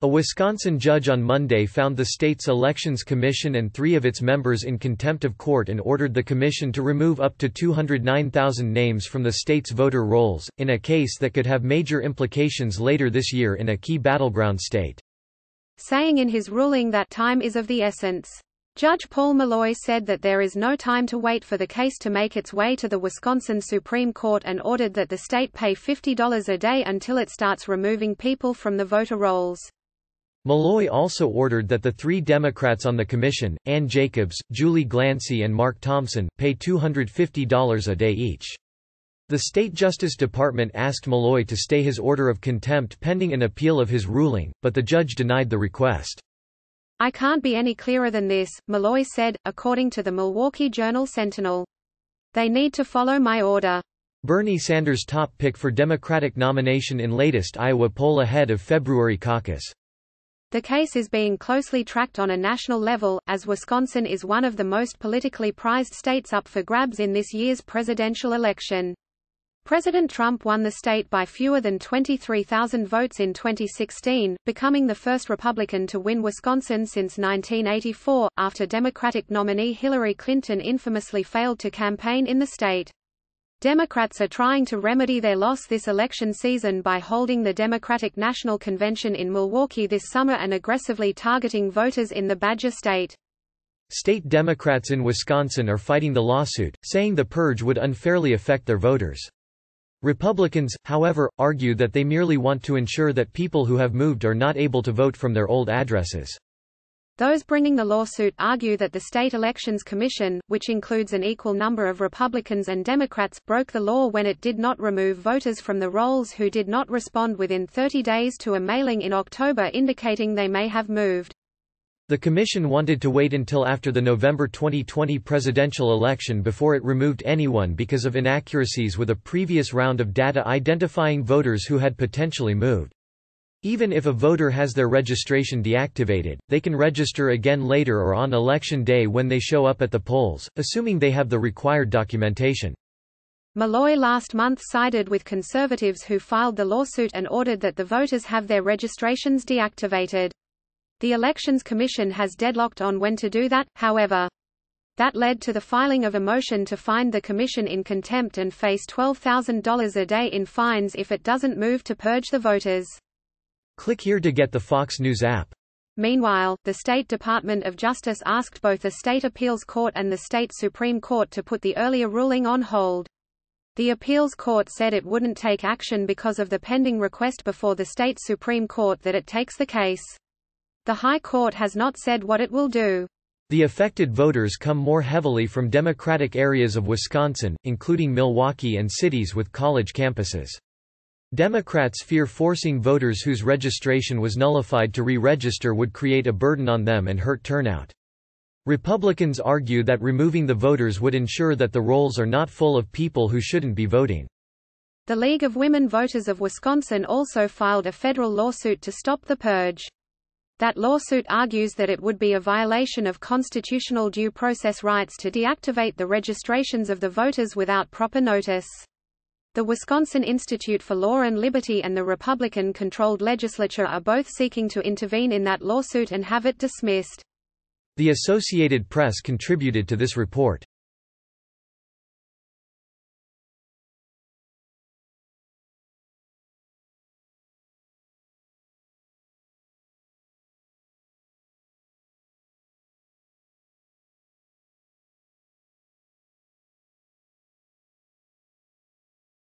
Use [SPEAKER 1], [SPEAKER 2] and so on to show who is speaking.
[SPEAKER 1] A Wisconsin judge on Monday found the state's Elections Commission and 3 of its members in contempt of court and ordered the commission to remove up to 209,000 names from the state's voter rolls, in a case that could have major implications later this year in a key battleground state.
[SPEAKER 2] Saying in his ruling that time is of the essence. Judge Paul Malloy said that there is no time to wait for the case to make its way to the Wisconsin Supreme Court and ordered that the state pay $50 a day until it starts removing people from the voter rolls.
[SPEAKER 1] Malloy also ordered that the 3 Democrats on the commission, Ann Jacobs, Julie Glancy and Mark Thompson, pay $250 a day each. The state Justice Department asked Malloy to stay his order of contempt pending an appeal of his ruling, but the judge denied the request.
[SPEAKER 2] "I can't be any clearer than this," Malloy said, according to the Milwaukee Journal-Sentinel. "They need to follow my order."
[SPEAKER 1] Bernie Sanders' top pick for Democratic nomination in latest Iowa poll ahead of February caucus.
[SPEAKER 2] The case is being closely tracked on a national level, as Wisconsin is one of the most politically prized states up for grabs in this year's presidential election. President Trump won the state by fewer than 23,000 votes in 2016, becoming the first Republican to win Wisconsin since 1984, after Democratic nominee Hillary Clinton infamously failed to campaign in the state. Democrats are trying to remedy their loss this election season by holding the Democratic National Convention in Milwaukee this summer and aggressively targeting voters in the Badger State.
[SPEAKER 1] State Democrats in Wisconsin are fighting the lawsuit, saying the purge would unfairly affect their voters. Republicans, however, argue that they merely want to ensure that people who have moved are not able to vote from their old addresses.
[SPEAKER 2] Those bringing the lawsuit argue that the State Elections Commission, which includes an equal number of Republicans and Democrats, broke the law when it did not remove voters from the rolls who did not respond within 30 days to a mailing in October indicating they may have moved.
[SPEAKER 1] The commission wanted to wait until after the November 2020 presidential election before it removed anyone because of inaccuracies with a previous round of data identifying voters who had potentially moved. Even if a voter has their registration deactivated, they can register again later or on election day when they show up at the polls, assuming they have the required documentation.
[SPEAKER 2] Malloy last month sided with conservatives who filed the lawsuit and ordered that the voters have their registrations deactivated. The Elections Commission has deadlocked on when to do that, however. That led to the filing of a motion to find the commission in contempt and face $12,000 a day in fines if it doesn't move to purge the voters.
[SPEAKER 1] Click here to get the Fox News app.
[SPEAKER 2] Meanwhile, the State Department of Justice asked both the State Appeals Court and the State Supreme Court to put the earlier ruling on hold. The Appeals Court said it wouldn't take action because of the pending request before the State Supreme Court that it takes the case. The High Court has not said what it will do.
[SPEAKER 1] The affected voters come more heavily from Democratic areas of Wisconsin, including Milwaukee and cities with college campuses. Democrats fear forcing voters whose registration was nullified to re-register would create a burden on them and hurt turnout. Republicans argue that removing the voters would ensure that the rolls are not full of people who shouldn't be voting.
[SPEAKER 2] The League of Women Voters of Wisconsin also filed a federal lawsuit to stop the purge. That lawsuit argues that it would be a violation of constitutional due process rights to deactivate the registrations of the voters without proper notice. The Wisconsin Institute for Law and Liberty and the Republican-controlled legislature are both seeking to intervene in that lawsuit and have it dismissed.
[SPEAKER 1] The Associated Press contributed to this report.